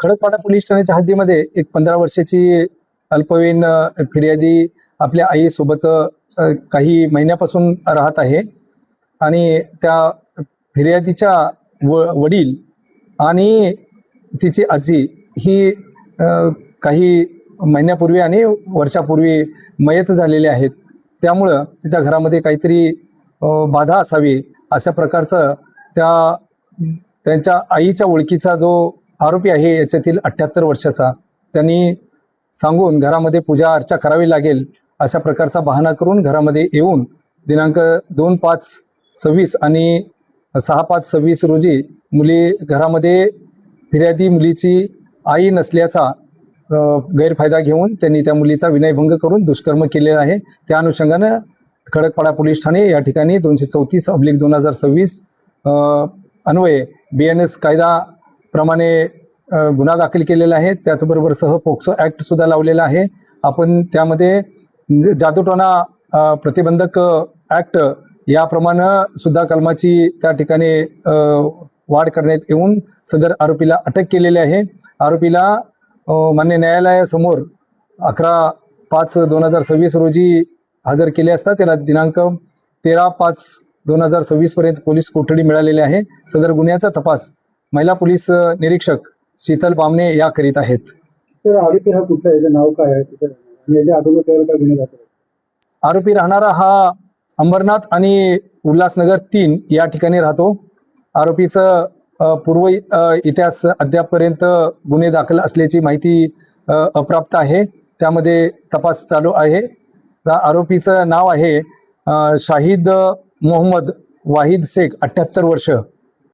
Khadakpada police ठाण्याच्या हद्दीमध्ये एक 15 वर्षाची अल्पवयीन फिर्यादी आपल्या आईसोबत काही महिन्यापासून राहत आहे आणि त्या फिर्यादीच्या वडील आणि तिची आजी ही काही महिन्यापूर्वी आणि वर्षापूर्वी मयत झालेले आहेत. त्यामुळं तिच्या घरामध्ये काहीतरी बाधा असावी अशा प्रकारचं त्यांच्या आईच्या ओळखीचा जो आरोपी आहे याच्यातील 78 वर्षाचा त्यांनी सांगून घरामध्ये पूजा अर्चा करावी लागेल अशा प्रकारचा बहाणा करून घरामध्ये येऊन दिनांक 2/5/26 आणि 6/5/26 रोजी घरामध्ये फिर्यादी मुलीची आई नसल्याचा गैरफायदा घेऊन त्यांनी त्या मुलीचा विनयभंग करून दुष्कर्म केलेला आहे. त्या अनुषंगानं खडकपाडा पोलीस ठाणे या ठिकाणी 234/2026 अन्वये BNS कायदाप्रमाणे गुन्हा दाखल केलेला आहे. त्याचबरोबर पोक्सो ॲक्ट सुद्धा लावलेला आहे. आपण त्यामध्ये जादूटोणा प्रतिबंधक ॲक्ट याप्रमाणे सुद्धा कलमाची त्या ठिकाणी वाढ करण्यात येऊन सदर आरोपीला अटक केलेली आहे. आरोपीला मान्य न्यायालयासमोर 11/5/2026 रोजी हजर केले असता त्याला दिनांक 13/5/2026 पर्यंत पोलीस कोठडी मिळालेली आहे. सदर गुन्ह्याचा तपास महिला पोलीस निरीक्षक शीतल बामणे या करीत आहेत. आरोपी हा कुठला आहे, नाव काय आहे? आरोपी राहणारा हा अंबरनाथ आणि उल्हासनगर 3 या ठिकाणी राहतो. आरोपीचं पूर्व इतिहास अद्यापपर्यंत गुन्हे दाखल असल्याची माहिती अप्राप्त आहे. त्यामध्ये तपास चालू आहे. आरोपीचं नाव आहे शाहिद मोहम्मद वाहिद शेख 78 वर्ष.